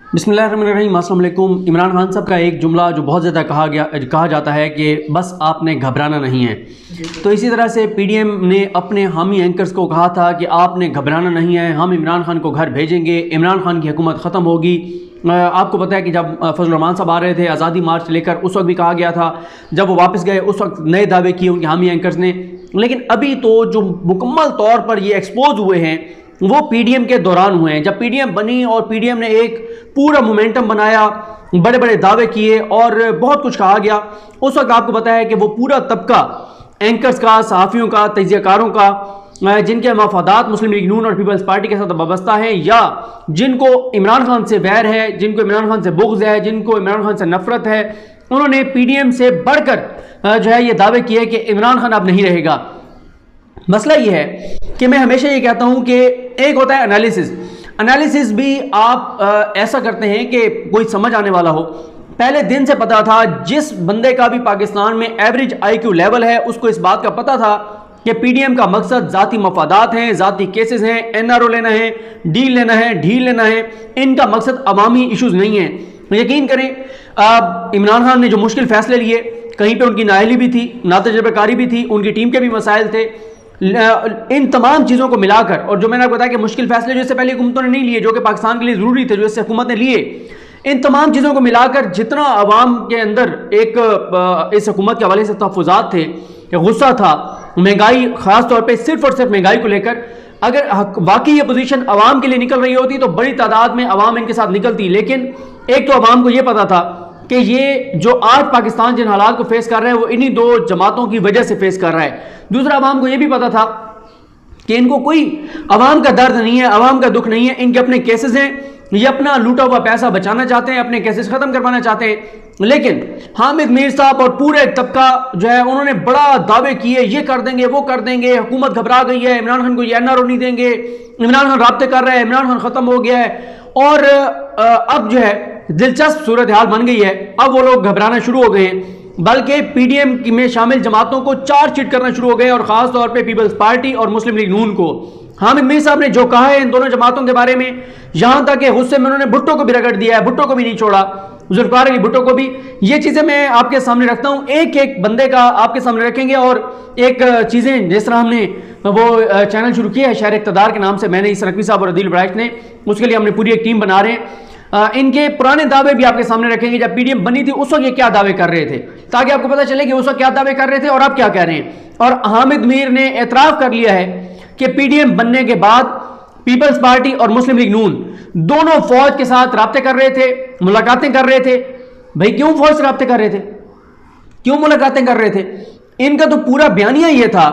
बिस्मिल्लाहिर्रहमानिर्रहीम। अस्सलाम वालेकुम। इमरान खान साहब का एक जुमला जो बहुत ज़्यादा कहा जाता है कि बस आपने घबराना नहीं है। तो इसी तरह से पीडीएम ने अपने हामी एंकर्स को कहा था कि आपने घबराना नहीं है, हम इमरान खान को घर भेजेंगे, इमरान खान की हुकूमत ख़त्म होगी। आपको पता है कि जब फजल रहमान साहब आ रहे थे आज़ादी मार्च लेकर, उस वक्त भी कहा गया था, जब वो वापस गए उस वक्त नए दावे किए उनके हामी एंकर्स ने। लेकिन अभी तो जो मुकम्मल तौर पर ये एक्सपोज हुए हैं वो पीडीएम के दौरान हुए हैं, जब पीडीएम बनी और पीडीएम ने एक पूरा मोमेंटम बनाया, बड़े बड़े दावे किए और बहुत कुछ कहा गया। उस वक्त आपको पता है कि वो पूरा तबका एंकर्स का, सहाफ़ियों का, तजियाकारों का, जिनके मफादात मुस्लिम लीग नून और पीपल्स पार्टी के साथ वाबस्ता है या जिनको इमरान खान से वैर है, जिनको इमरान खान से बुग़्ज़ है, जिनको इमरान खान से नफरत है, उन्होंने पीडीएम से बढ़कर जो है ये दावे किए कि इमरान खान अब नहीं रहेगा। मसला ये है कि मैं हमेशा ये कहता हूं कि एक होता है एनालिसिस भी आप ऐसा करते हैं कि कोई समझ आने वाला हो। पहले दिन से पता था, जिस बंदे का भी पाकिस्तान में एवरेज आईक्यू लेवल है उसको इस बात का पता था कि पीडीएम का मकसद ज़ाती मफादात हैं, ज़ाती केसेस हैं, एनआरओ लेना है, डील लेना है, ढील लेना है। इनका मकसद अवामी इशूज़ नहीं है। यकीन करें, इमरान खान ने जो मुश्किल फैसले लिए, कहीं पर उनकी नाअहली भी थी, नातजुर्बेकारी भी थी, उनकी टीम के भी मसाइल थे। इन तमाम चीज़ों को मिलाकर, और जो मैंने आपको बताया कि मुश्किल फैसले जो इससे पहले हुकूमतों ने नहीं लिए, जो कि पाकिस्तान के लिए ज़रूरी थे, जो इससे हुकूमत ने लिए, इन तमाम चीज़ों को मिलाकर जितना अवाम के अंदर एक इस हुकूमत के हवाले से तहफ़्फ़ुज़ात थे, गुस्सा था, महंगाई ख़ास तौर पे सिर्फ और सिर्फ महंगाई को लेकर, अगर वाकई ये पोजीशन अवाम के लिए निकल रही होती तो बड़ी तादाद में अवाम इनके साथ निकलती। लेकिन एक तो अवाम को ये पता था कि ये जो आज पाकिस्तान जिन हालात को फेस कर रहा है वो इन्हीं दो जमातों की वजह से फेस कर रहा है। दूसरा, अवाम को ये भी पता था कि इनको कोई अवाम का दर्द नहीं है, अवाम का दुख नहीं है, इनके अपने केसेस हैं, ये अपना लूटा हुआ पैसा बचाना चाहते हैं, अपने केसेस खत्म करवाना चाहते हैं। लेकिन हामिद मीर साहब और पूरे तबका जो है उन्होंने बड़ा दावे किए, ये कर देंगे, वो कर देंगे, हुकूमत घबरा गई है, इमरान खान को ये एनआरओ नहीं देंगे, इमरान खान राब्ते कर रहा है, इमरान खान खत्म हो गया है। और अब जो है दिलचस्प सूरत हाल बन गई है, अब वो लोग घबराना शुरू हो गए हैं, बल्कि पीडीएम में शामिल जमातों को चार्जशीट करना शुरू हो गए, और खास तौर पे पीपल्स पार्टी और मुस्लिम लीग नून को। हामिद मीर साहब ने जो कहा है इन दोनों जमातों के बारे में, यहां तक कि गुस्से में उन्होंने भुट्टो को भी रगड़ दिया है, भुट्टो को भी नहीं छोड़ा, जुल्फिकार अली भुट्टो को भी। ये चीजें मैं आपके सामने रखता हूं, एक एक बंदे का आपके सामने रखेंगे। और एक चीजें जिस तरह हमने वो चैनल शुरू किया है शहर इक़्तिदार के नाम से, मैंने इस नकवी साहब और अदील ब्राइश ने, उसके लिए हमने पूरी एक टीम बना रहे हैं। इनके पुराने दावे भी आपके सामने रखेंगे, जब पीडीएम बनी थी उस वक्त ये क्या दावे कर रहे थे, ताकि आपको पता चले कि उस वक्त क्या दावे कर रहे थे और अब क्या कह रहे हैं। और हामिद मीर ने एतराफ़ कर लिया है कि पीडीएम बनने के बाद पीपल्स पार्टी और मुस्लिम लीग नून दोनों फौज के साथ राब्ते कर रहे थे, मुलाकातें कर रहे थे। भाई क्यों फौज से राब्ते कर रहे थे, क्यों मुलाकातें कर रहे थे? इनका तो पूरा बयानिया ये था,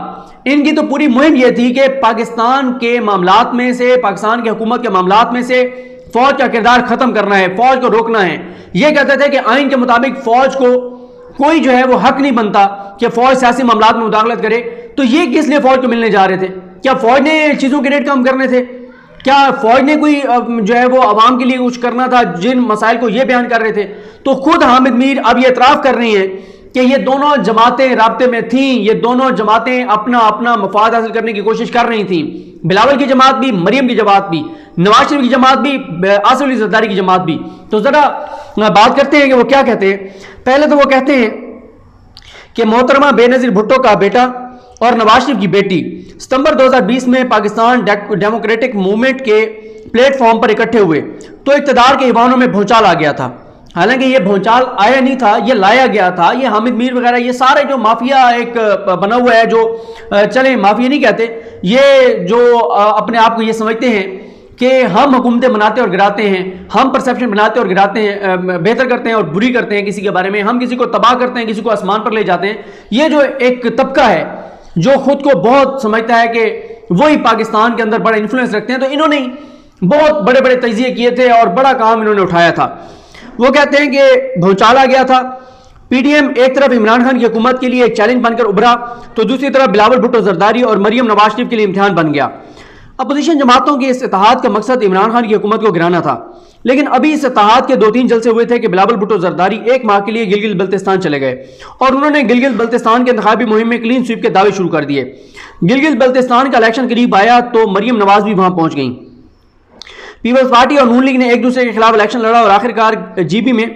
इनकी तो पूरी मुहिम ये थी कि पाकिस्तान के मामलात में से, पाकिस्तान की हुकूमत के मामलात में से फौज का किरदार खत्म करना है, फौज को रोकना है। ये कहते थे कि आइन के मुताबिक फौज को कोई जो है वो हक नहीं बनता कि फौज सियासी मामलात में मुदाखलत करे। तो ये किस लिए फौज को मिलने जा रहे थे? क्या फौज ने चीजों के रेट कम करने थे? क्या फौज ने कोई जो है वो अवाम के लिए कुछ करना था, जिन मसाइल को ये बयान कर रहे थे? तो खुद हामिद मीर अब ये एतराफ़ कर रही हैं कि ये दोनों जमातें राब्ते में थीं, ये दोनों जमातें अपना अपना मफाद हासिल करने की कोशिश कर रही थीं। बिलावल की जमात भी, मरियम की जमात भी, नवाज शरीफ की जमात भी, आसिफ अली जरदारी की जमात भी। तो जरा बात करते हैं कि वो क्या कहते हैं। पहले तो वो कहते हैं कि मोहतरमा बेनज़ीर भुट्टो का बेटा और नवाज शरीफ की बेटी सितंबर 2020 में पाकिस्तान डेमोक्रेटिक मूवमेंट के प्लेटफॉर्म पर इकट्ठे हुए तो इक़्तिदार के ईवानों में भूचाल आ गया था। हालांकि ये भूचाल आया नहीं था, ये लाया गया था। ये हामिद मीर वगैरह ये सारे जो माफिया एक बना हुआ है, जो चले माफिया नहीं कहते, ये जो अपने आप को ये समझते हैं कि हम हुकूमतें बनाते और गिराते हैं, हम परसेप्शन बनाते और गिराते हैं, बेहतर करते हैं और बुरी करते हैं किसी के बारे में, हम किसी को तबाह करते हैं, किसी को आसमान पर ले जाते हैं। ये जो एक तबका है जो खुद को बहुत समझता है कि वही पाकिस्तान के अंदर बड़ा इन्फ्लुएंस रखते हैं, तो इन्होंने बहुत बड़े बड़े तजिए किए थे और बड़ा काम इन्होंने उठाया था। वो कहते हैं कि भूचाल आ गया था। पीडीएम एक तरफ इमरान खान की हुकूमत के लिए एक चैलेंज बनकर उभरा, तो दूसरी तरफ बिलावल भुट्टो जरदारी और मरियम नवाज शरीफ के लिए इम्तिहान बन गया। अपोजिशन जमातों के इस इत्तेहाद का मकसद इमरान खान की हुकूमत को गिराना था। लेकिन अभी इस इत्तेहाद के 2-3 जलसे हुए थे कि बिलावल भुट्टो जरदारी 1 माह के लिए गिलगित बल्तिस्तान चले गए और उन्होंने गिलगित बल्तिस्तान के इंतखाबी मुहिम में क्लीन स्वीप के दावे शुरू कर दिए। गिलगित बल्तिस्तान का इलेक्शन करीब आया तो मरियम नवाज भी वहां पहुंच गई। पीपल्स पार्टी और नून लीग ने एक दूसरे के खिलाफ इलेक्शन लड़ा और आखिरकार जीबी में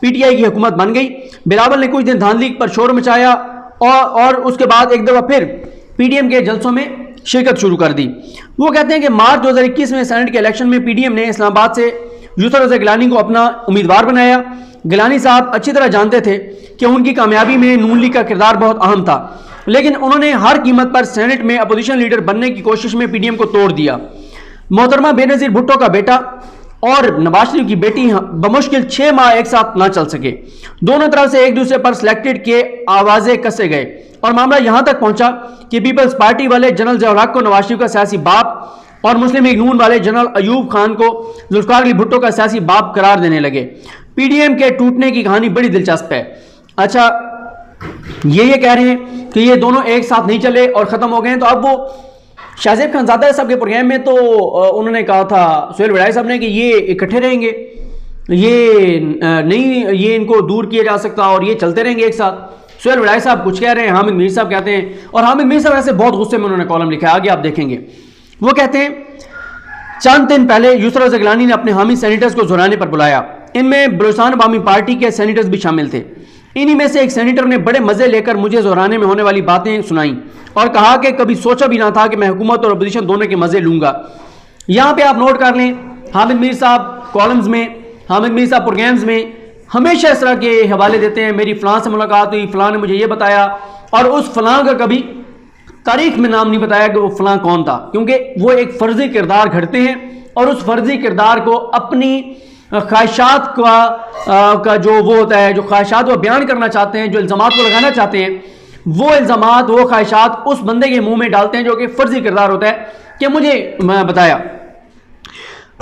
पीटीआई की हुकूमत बन गई। बिलावल ने कुछ दिन धांधली लीग पर शोर मचाया और उसके बाद एक दफा फिर पीडीएम के जलसों में शिरकत शुरू कर दी। वो कहते हैं कि मार्च 2021 में सेनेट के इलेक्शन में पीडीएम ने इस्लामाबाद से यूसुफ रज़ा गिलानी को अपना उम्मीदवार बनाया। गिलानी साहब अच्छी तरह जानते थे कि उनकी कामयाबी में नून लीग का किरदार बहुत अहम था, लेकिन उन्होंने हर कीमत पर सेनेट में अपोजिशन लीडर बनने की कोशिश में पीडीएम को तोड़ दिया। मोहतरमा बेनज़ीर भुट्टो का बेटा और नवाज शरीफ की बेटी बमुश्किल 6 माह एक साथ ना चल सके। दोनों तरफ से एक दूसरे पर सिलेक्टेड के आवाजें कसे गए और मामला यहां तक पहुंचा कि पीपल्स पार्टी वाले जनरल ज़ियाउल हक को नवाज शरीफ का सियासी बाप और मुस्लिम लीग नून वाले जनरल अयूब खान को जुल्फ़िकार अली भुट्टो का सियासी बाप करार देने लगे। पीडीएम के टूटने की कहानी बड़ी दिलचस्प है। अच्छा, ये कह रहे हैं कि ये दोनों एक साथ नहीं चले और ख़त्म हो गए। तो अब वो शाहजेब खानजादा साहब के प्रोग्राम में तो उन्होंने कहा था सुहेल वड़ाई साहब ने कि ये इकट्ठे रहेंगे, ये नहीं, ये इनको दूर किया जा सकता और ये चलते रहेंगे एक साथ। सुहेल वड़ाई साहब कुछ कह रहे हैं, हामिद मीर साहब कहते हैं, और हामिद मीर साहब ऐसे बहुत गुस्से में उन्होंने कॉलम लिखा है, आगे आप देखेंगे। वो कहते हैं चंद दिन पहले यूसुफ रज़ा गिलानी ने अपने हामी सेनेटर्स को ज़ुराने पर बुलाया। इनमें बलूचिस्तान अवामी पार्टी के सेनेटर्स भी शामिल थे। इन्हीं में से एक सेनेटर ने बड़े मजे लेकर मुझे ज़ुराने में होने वाली बातें सुनाई और कहा कि कभी सोचा भी ना था कि मैं हुकूमत और अपोजिशन दोनों के मजे लूंगा। यहाँ पे आप नोट कर लें, हामिद मीर साहब कॉलम्स में, हामिद मीर साहब प्रोग्राम्स में हमेशा इस तरह के हवाले देते हैं, मेरी फ़लाँ से मुलाकात हुई, फ़लाँ ने मुझे ये बताया, और उस फ़लाँ का कभी तारीख में नाम नहीं बताया कि वो फ़लाँ कौन था, क्योंकि वो एक फ़र्जी किरदार घड़ते हैं और उस फर्जी किरदार को अपनी ख्वाहिशात का जो वो होता है, जो ख्वाहिशात वो बयान करना चाहते हैं, जो इल्ज़ामात को लगाना चाहते हैं, वो इल्ज़ामात, वो ख्वाहिशात उस बंदे के मुंह में डालते हैं जो कि फर्जी किरदार होता है कि मुझे बताया।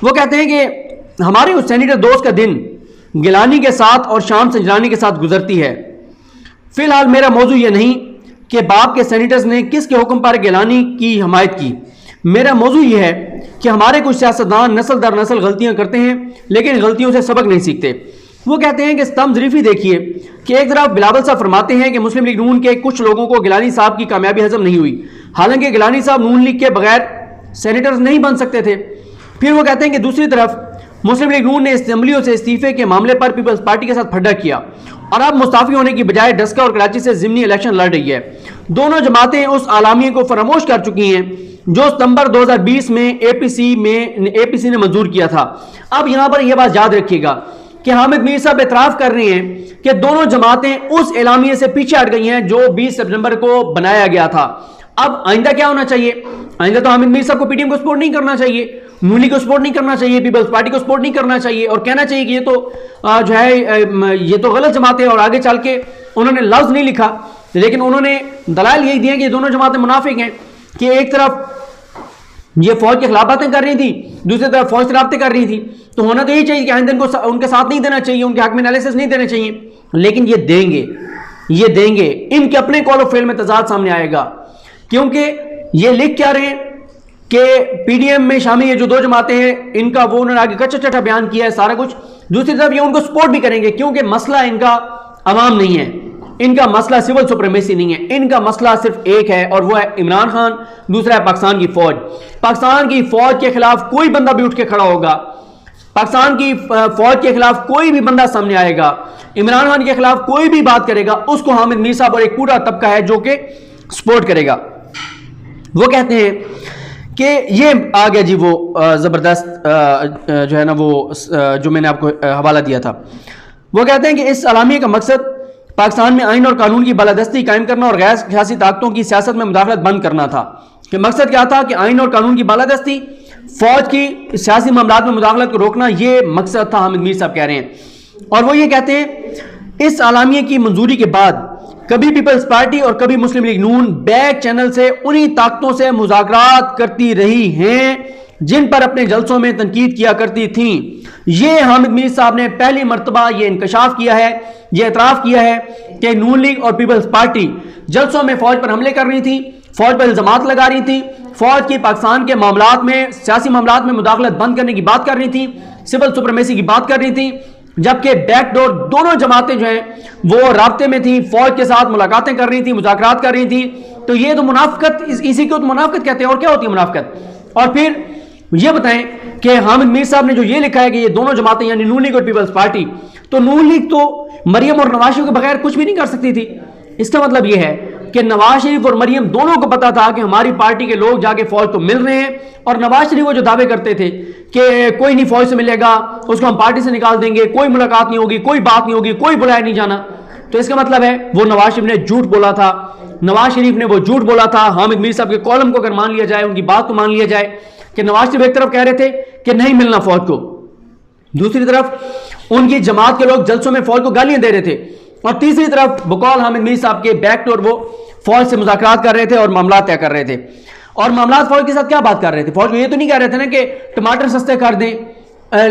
वो कहते हैं कि हमारे उस सेनेटर दोस्त का दिन गिलानी के साथ और शाम संजलानी के साथ गुजरती है। फिलहाल मेरा मौजू ये नहीं कि बाप के सेनेटर्स ने किसके हुक्म पर गिलानी की हमायत की। मेरा मौजू ये है कि हमारे कुछ सियासतदान नस्ल दर नस्ल गलतियां करते हैं लेकिन गलतियों से सबक नहीं सीखते। वो कहते हैं कि स्तंभ ज़रीफ़ी देखिए कि एक तरफ बिलावल साहब फरमाते हैं कि मुस्लिम लीग नून के कुछ लोगों को गिलानी साहब की कामयाबी हजम नहीं हुई, हालांकि गिलानी साहब नून लीग के बगैर सेनेटर्स नहीं बन सकते थे। फिर वो कहते हैं कि दूसरी तरफ मुस्लिम लीग नून ने असम्बलियों से इस्तीफे के मामले पर पीपल्स पार्टी के साथ फड्डा किया और अब मुस्ताफी होने की बजाय डस्का और कराची से ज़िमनी इलेक्शन लड़ रही है। दोनों जमातें उस आलामिये को फरामोश कर चुकी हैं जो सितंबर 2020 में एपीसी ने मंजूर किया था। अब यहां पर यह बात याद रखिएगा कि हामिद मीर साहब एतराफ़ कर रहे हैं कि दोनों जमातें उस एलामिये से पीछे हट गई हैं जो 20 सितंबर को बनाया गया था। अब आइंदा क्या होना चाहिए? आइंदा तो हामिद मीर साहब को पीटीएम को सपोर्ट नहीं करना चाहिए, नून लीग को सपोर्ट नहीं करना चाहिए, पीपल्स पार्टी को सपोर्ट नहीं करना चाहिए और कहना चाहिए कि ये तो जो है ये तो गलत जमातें, और आगे चल के उन्होंने लफ्ज़ नहीं लिखा लेकिन उन्होंने दलाल यही दिए कि दोनों जमातें मुनाफिक हैं कि एक तरफ ये फौज के खिलाफ बातें कर रही थी, दूसरी तरफ फौज से राब्ते कर रही थी। तो होना तो यही चाहिए कि आइंदा इनको उनके साथ नहीं देना चाहिए, उनके हक में एनालिसिस नहीं देना चाहिए, लेकिन ये देंगे। इनके अपने कॉल ऑफ फेल में तजाद सामने आएगा क्योंकि ये लिख क्या रहे हैं कि पीडीएम में शामिल ये जो दो जमातें हैं इनका वो उन्होंने आगे कच्चा चट्टा बयान किया है सारा कुछ। दूसरी तरफ ये उनको सपोर्ट भी करेंगे क्योंकि मसला इनका अवाम नहीं है, इनका मसला सिविल सुप्रीमेसी नहीं है, इनका मसला सिर्फ एक है और वो है इमरान खान, दूसरा है पाकिस्तान की फौज। पाकिस्तान की फौज के खिलाफ कोई बंदा भी उठ के खड़ा होगा, पाकिस्तान की फौज के खिलाफ कोई भी बंदा सामने आएगा, इमरान खान के खिलाफ कोई भी बात करेगा, उसको हामिद मीर साहब और एक पूरा तबका है जो कि सपोर्ट करेगा। वो कहते हैं कि ये आ गया जी वो ज़बरदस्त जो है ना वो जो मैंने आपको हवाला दिया था। वो कहते हैं कि इस अलामिये का मकसद पाकिस्तान में आइन और कानून की बालादस्ती कायम करना और गैर सियासी ताकतों की सियासत में मुदाखलत बंद करना था। कि मकसद क्या था कि आइन और कानून की बालादस्ती, फौज की सियासी मामलात में मुदाखलत को रोकना, ये मकसद था हामिद मीर साहब कह रहे हैं। और वो ये कहते हैं इस आलामिये की मंजूरी के बाद कभी पीपल्स पार्टी और कभी मुस्लिम लीग नून बैक चैनल से उन्हीं ताकतों से मुज़ाकरात करती रही हैं जिन पर अपने जलसों में तनकीद किया करती थी। ये हामिद मीर साहब ने पहली मरतबा ये इंकशाफ किया है, ये एतराफ़ किया है कि नून लीग और पीपल्स पार्टी जलसों में फौज पर हमले कर रही थी, फौज पर इल्ज़ामात लगा रही थी, फौज की पाकिस्तान के मामलात में, सियासी मामलात में मुदाखलत बंद करने की बात कर रही थी, सिविल सुप्रीमेसी की बात कर रही थी, जबकि बैकडोर दोनों जमातें जो हैं वो राब्ते में थी, फौज के साथ मुलाकातें कर रही थी, मुज़ाकरात कर रही थी। तो ये तो मुनाफिकत, इसी को तो मुनाफिकत कहते हैं। और क्या होती है मुनाफिकत? और फिर ये बताएं कि हामिद मीर साहब ने जो ये लिखा है कि ये दोनों जमातें यानी नून लीग और पीपल्स पार्टी, तो नून लीग तो मरियम और नवाज शरीफ के बगैर कुछ भी नहीं कर सकती थी। इसका मतलब ये है कि नवाज शरीफ और मरियम दोनों को पता था कि हमारी पार्टी के लोग जाके फौज को मिल रहे हैं, और नवाज शरीफ वो जो दावे करते थे कि कोई नहीं फौज से मिलेगा, उसको हम पार्टी से निकाल देंगे, कोई मुलाकात नहीं होगी, कोई बात नहीं होगी, कोई बुलाया नहीं जाना, तो इसका मतलब है वो नवाज शरीफ ने झूठ बोला था। नवाज शरीफ ने वो झूठ बोला था। हामिद मीर साहब के कॉलम को अगर मान लिया जाए, उनकी बात को मान लिया जाए कि नवाज शरीफ एक तरफ कह रहे थे कि नहीं मिलना फौज को, दूसरी तरफ उनकी जमात के लोग जलसों में फौज को गालियां दे रहे थे, और तीसरी तरफ बकौल हामिद मीर साहब के बैक डोर वो फौज से मुज़ाकरात कर रहे थे और मामला तय कर रहे थे। और मामला फौज के साथ क्या बात कर रहे थे? फौज को ये तो नहीं कह रहे थे ना कि टमाटर सस्ते कर दें,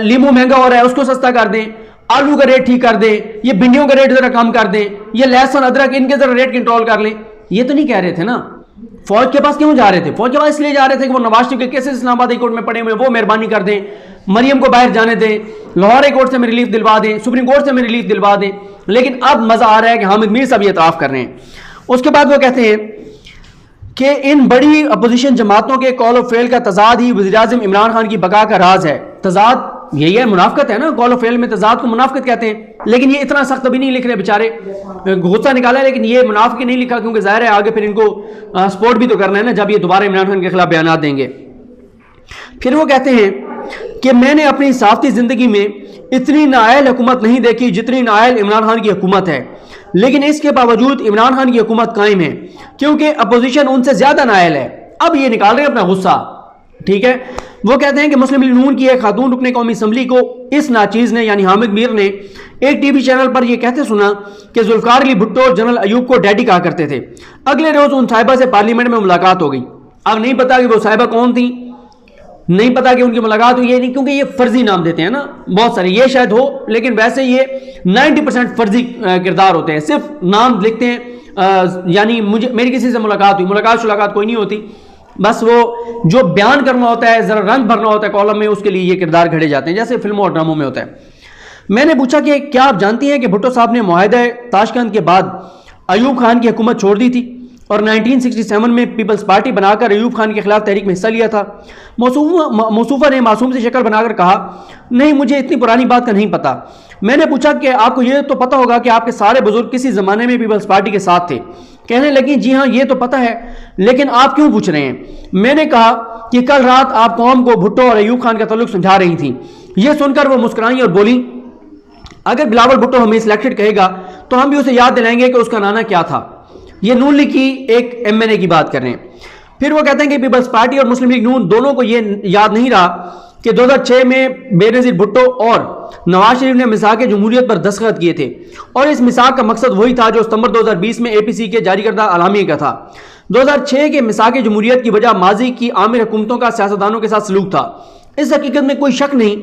लीमू महंगा हो रहा है उसको सस्ता कर दें, आलू का रेट ठीक कर दें, ये भिंडियों का रेट जरा कम कर दें, ये लहसुन अदरक इनके जरा रेट कंट्रोल कर लें, ये तो नहीं कह रहे थे ना। फौज के पास क्यों जा रहे थे? फौज के पास इसलिए जा रहे थे कि वो नवाज शरीफ के केसेस इस्लामाबाद हाई कोर्ट में पड़े हुए वो मेहरबानी कर दें, मरियम को बाहर जाने दें, लाहौर हाई कोर्ट से हमें रिलीफ दिलवा दें, सुप्रीम कोर्ट से हमें रिलीफ दिलवा दें। लेकिन अब मजा आ रहा है कि हामिद मीर साहब ये इतराफ कर रहे हैं। उसके बाद वो कहते हैं कि इन बड़ी अपोजिशन जमातों के कॉल ऑफ फेल का तजाद ही वज़ीर-ए-आज़म इमरान खान की बका का राज है। तजाद यही है, मुनाफकत है ना, कॉल ऑफ फेल में तजाद को मुनाफकत कहते हैं। लेकिन ये इतना सख्त अभी नहीं लिख रहे बेचारे, गुस्सा निकाला है, लेकिन ये मुनाफिक नहीं लिखा क्योंकि जाहिर है आगे फिर इनको सपोर्ट भी तो करना है ना जब ये दोबारा इमरान खान के खिलाफ बयान देंगे। फिर वो कहते हैं कि मैंने अपनी साफ्ती जिंदगी में इतनी नाअहल हुकूमत नहीं देखी जितनी नाअहल इमरान खान की हुकूमत है, लेकिन इसके बावजूद इमरान खान की हुकूमत कायम है क्योंकि अपोजिशन उनसे ज्यादा नाअहल है। अब ये निकाल रहे हैं अपना गुस्सा, ठीक है। वो कहते हैं कि मुस्लिम लीग नून की एक खातून रुकने कौमी असम्बली को इस नाचीज ने यानी हामिद मीर ने एक टीवी चैनल पर यह कहते सुना कि जुल्फिकार अली भुट्टो जनरल अयूब को डैडी कहा करते थे। अगले रोज उन साहिबा से पार्लियामेंट में मुलाकात हो गई। अब नहीं पता कि वो साहिबा कौन थी, नहीं पता कि उनकी मुलाकात हुई है नहीं, क्योंकि ये फर्जी नाम देते हैं ना बहुत सारे, ये शायद हो, लेकिन वैसे ये 90% फर्जी किरदार होते हैं, सिर्फ नाम लिखते हैं। यानी मेरी किसी से मुलाकात हुई, मुलाकात कोई नहीं होती, बस वो जो बयान करना होता है, जरा रंग भरना होता है कॉलम में, उसके लिए ये किरदार घड़े जाते हैं जैसे फिल्मों और ड्रामों में होता है। मैंने पूछा कि क्या आप जानती हैं कि भुट्टो साहब ने मुआहदा ताशकंद के बाद अयूब खान की हुकूमत छोड़ दी थी और 1967 में पीपल्स पार्टी बनाकर अयूब खान के खिलाफ तहरीक में हिस्सा लिया था। मौसूफा ने मासूम से शक्ल बनाकर कहा, नहीं मुझे इतनी पुरानी बात का नहीं पता। मैंने पूछा कि आपको ये तो पता होगा कि आपके सारे बुजुर्ग किसी ज़माने में पीपल्स पार्टी के साथ थे। कहने लगी, जी हाँ ये तो पता है, लेकिन आप क्यों पूछ रहे हैं? मैंने कहा कि कल रात आप कौम को भुट्टो और अयूब खान का तल्लुक समझा रही थी। यह सुनकर वो मुस्कुराई और बोली, अगर बिलावल भुट्टो हमें सिलेक्टेड कहेगा तो हम भी उसे याद दिलाएंगे कि उसका नाना क्या था। ये नून लीग की एक MNA की बात कर रहे हैं। फिर वो कहते हैं कि पीपल्स पार्टी और मुस्लिम लीग नून दोनों को ये याद नहीं रहा कि 2006 में बेनज़ीर भुट्टो और नवाज शरीफ ने मिसाक जमहूरियत पर दस्तखत किए थे, और इस मिसाक का मकसद वही था जो सितंबर 2020 में APC के जारी करदा अलामी का था। 2006 के मिसाक जमहूरियत की वजह माजी की आमिर हुकूमतों का सियासतदानों के साथ सलूक था। इस हकीकत में कोई शक नहीं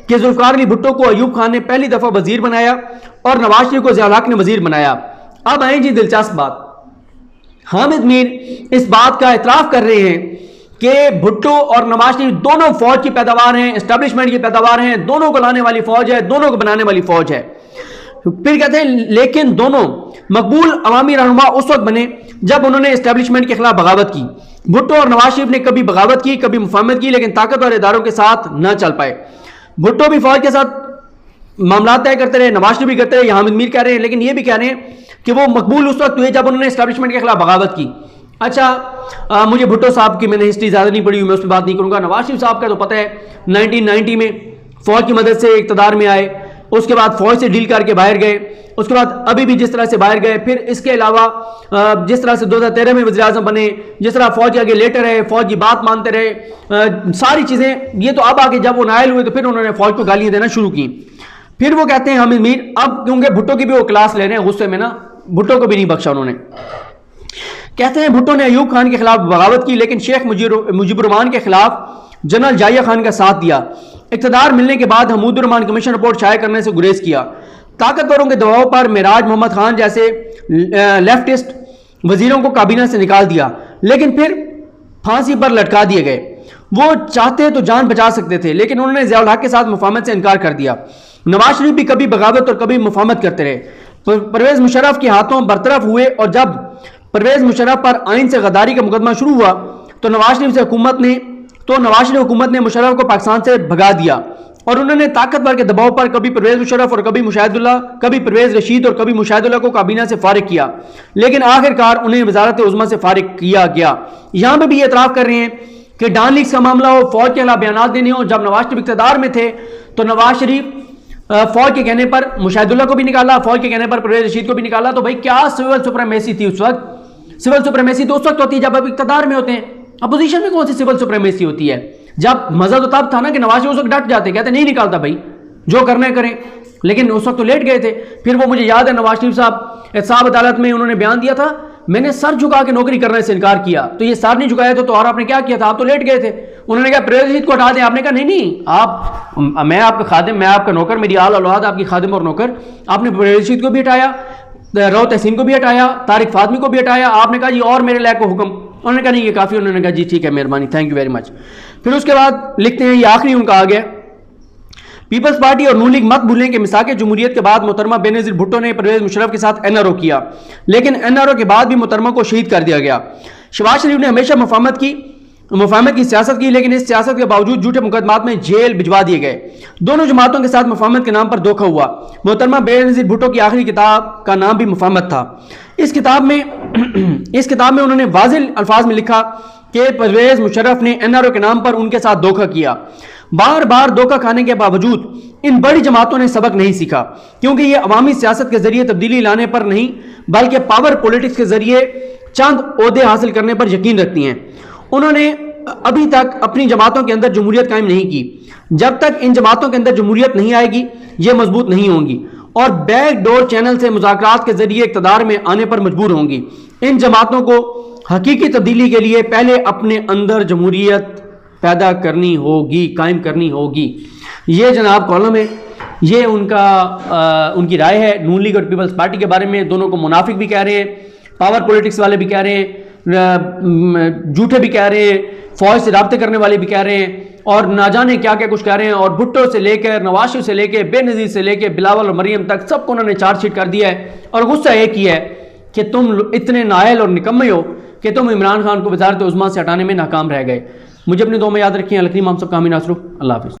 कि जुल्फिकार अली भुट्टो को अयूब खान ने पहली दफा वजीर बनाया और नवाज शरीफ को ज़िया-उल-हक ने वजीर बनाया। अब आए जी दिलचस्प बात, हामिद मीर इस बात का इतराफ कर रहे हैं कि भुट्टो और नवाज शरीफ दोनों फौज की पैदावार हैं, एस्टेब्लिशमेंट की पैदावार हैं, दोनों को लाने वाली फौज है, दोनों को बनाने वाली फौज है। फिर कहते हैं लेकिन दोनों मकबूल अवामी रहनुमा उस वक्त बने जब उन्होंने एस्टेब्लिशमेंट के खिलाफ बगावत की। भुट्टो और नवाज शरीफ ने कभी बगावत की, कभी मुफाहमत की, लेकिन ताकतवर इदारों के साथ न चल पाए। भुट्टो भी फौज के साथ मामला तय करते रहे, नवाज शरीफ भी करते रहे, हामिद मीर कह रहे हैं, लेकिन ये भी कह रहे हैं कि वो मकबूल उस वक्त हुए जब उन्होंने एस्टेब्लिशमेंट के खिलाफ बगावत की। अच्छा मुझे भुट्टो साहब की मैंने हिस्ट्री ज़्यादा नहीं पढ़ी हुई, मैं उस पर बात नहीं करूँगा। नवाज शरीफ साहब का तो पता है 1990 में फ़ौज की मदद से इक़्तिदार में आए, उसके बाद फ़ौज से डील करके बाहर गए, उसके बाद अभी भी जिस तरह से बाहर गए, फिर इसके अलावा जिस तरह से 2013 में वज़ीर-ए-आज़म बने, जिस तरह फ़ौज के आगे लेटे रहे, फ़ौज की बात मानते रहे, सारी चीज़ें। ये तो अब आगे जब वो नायल हुए तो फिर उन्होंने फ़ौज को गालियाँ देना शुरू की। फिर वो कहते हैं हामिद मीर, अब क्योंकि भुट्टो की भी वो क्लास ले रहे हैं गुस्से में ना, भुट्टो को भी नहीं बख्शा उन्होंने। कहते हैं भुट्टो ने अयूब खान के खिलाफ बगावत की, लेकिन शेख मुजीबुर रहमान के खिलाफ जनरल जाहिया खान का साथ दिया। इक़्तिदार मिलने के बाद हमीदुर रहमान कमीशन रिपोर्ट शाया करने से गुरेज किया। ताकतवरों के दबाव पर मिराज मोहम्मद खान जैसे लेफ्टिस्ट वजीरों को काबीना से निकाल दिया, लेकिन फिर फांसी पर लटका दिए गए। वो चाहते तो जान बचा सकते थे, लेकिन उन्होंने ज़िया-उल-हक के साथ मुफाहमत से इनकार कर दिया। नवाज शरीफ भी कभी बगावत और कभी मुफाहमत करते रहे। परवेज मुशर्रफ के हाथों बरतरफ हुए, और जब परवेज मुशर्रफ पर आइन से गद्दारी का मुकदमा शुरू हुआ तो नवाज शरीफ से हुकूमत ने तो नवाज शरीफ हुकूमत ने मुशर्रफ को पाकिस्तान से भगा दिया और उन्होंने ताकतवर के दबाव पर कभी परवेज मुशर्रफ और कभी मुशाहिदुल्लाह, कभी परवेज रशीद और कभी मुशाहिदुल्लाह को काबीना से फारिग किया, लेकिन आखिरकार उन्हें वजारत उज़्मा से फारिग किया गया। यहां पर भी एतराफ़ कर रहे हैं कि डान लीक्स का मामला हो, फौज के खिलाफ बयान देने हो। जब नवाज शरीफ इक़्तिदार में थे तो नवाज शरीफ फौज के कहने पर मुशाहिदुल्लाह को भी निकाला, फौज के कहने पर परवेज रशीद को भी निकाला। तो भाई क्या सिविल सुप्रीमेसी थी उस वक्त? सिविल सुप्रीमेसी तो उस वक्त होती है जब आप इक़्तिदार में होते हैं। अपोजिशन में कौन सी सिविल सुप्रीमेसी होती है? जब मजा तो तब था ना कि नवाज शरीफ उस वक्त डट जाते, कहते नहीं निकालता भाई, जो करना है करें, लेकिन उस वक्त तो लेट गए थे। फिर वो मुझे याद है नवाज शरीफ साहब एहतसाब अदालत में उन्होंने बयान दिया था, मैंने सर झुका के नौकरी करने से इनकार किया। तो ये सर नहीं झुकाया तो और आपने क्या किया था? आप तो लेट गए थे। उन्होंने कहा परवेज रशीद को हटा दें। आपने कहा नहीं आप, मैं आपका खादिम, मैं आपका नौकर, मेरी आल औलाद आपकी खादिम और नौकर। आपने परवेज रशीद को भी हटाया, रऊ तहसीन को भी हटाया, तारिक फातमी को भी हटाया। आपने कहा जी और मेरे लायक को हुक्म। उन्होंने कहा नहीं ये काफ़ी। उन्होंने कहा जी ठीक है, मेहरबानी, थैंक यू वेरी मच। फिर उसके बाद लिखते हैं, ये आखिरी उनका आ गया, पीपल्स पार्टी और नून लीग मत भूलें कि मिसाक जमहूरियत के बाद मोहतरमा बेनज़ीर भुट्टो ने परवेज मुशर्रफ के साथ एनआरओ किया, लेकिन एनआरओ के बाद भी मोहतरमा को शहीद कर दिया गया। शहबाज शरीफ ने हमेशा मुफाहमत की सियासत की, लेकिन इस सियासत के बावजूद झूठे मुकदमात में जेल भिजवा दिए गए। दोनों जमातों के साथ मुफाहमत के नाम पर धोखा हुआ। मोहतरमा बेनज़ीर भुट्टो की आखिरी किताब का नाम भी मुफाहमत था। इस किताब में उन्होंने वाज़ेह अल्फाज में लिखा कि परवेज मुशर्रफ ने एनआरओ के नाम पर उनके साथ धोखा किया। बार बार धोखा खाने के बावजूद इन बड़ी जमातों ने सबक नहीं सीखा, क्योंकि ये अवामी सियासत के जरिए तब्दीली लाने पर नहीं बल्कि पावर पॉलिटिक्स के जरिए चंद ओहदे हासिल करने पर यकीन रखती हैं। उन्होंने अभी तक अपनी जमातों के अंदर जमहूरियत कायम नहीं की। जब तक इन जमातों के अंदर जमहूरियत नहीं आएगी ये मजबूत नहीं होंगी और बैक डोर चैनल से मुज़ाकरात के जरिए इक़्तिदार में आने पर मजबूर होंगी। इन जमातों को हकीकी तब्दीली के लिए पहले अपने अंदर जमहूरियत पैदा करनी होगी, कायम करनी होगी। ये जनाब कॉलम है, ये उनकी राय है नून लीग और पीपल्स पार्टी के बारे में। दोनों को मुनाफिक भी कह रहे हैं, पावर पॉलिटिक्स वाले भी कह रहे हैं, झूठे भी कह रहे हैं, फौज से राब्ते करने वाले भी कह रहे हैं और ना जाने क्या क्या कुछ कह रहे हैं। और भुट्टो से लेकर नवाज शरीफ से लेकर बेनज़ीर से लेकर बिलावल और मरियम तक सबको उन्होंने चार्जशीट कर दिया है। और गुस्सा एक ही है कि तुम इतने नायल और निकम्मे हो कि तुम इमरान खान को वज़ारत उज़्मा से हटाने में नाकाम रह गए। मुझे अपने दो में याद रखिए। अलकरीम हम सब कामी नासरू। अल्लाह हाफ़िज़।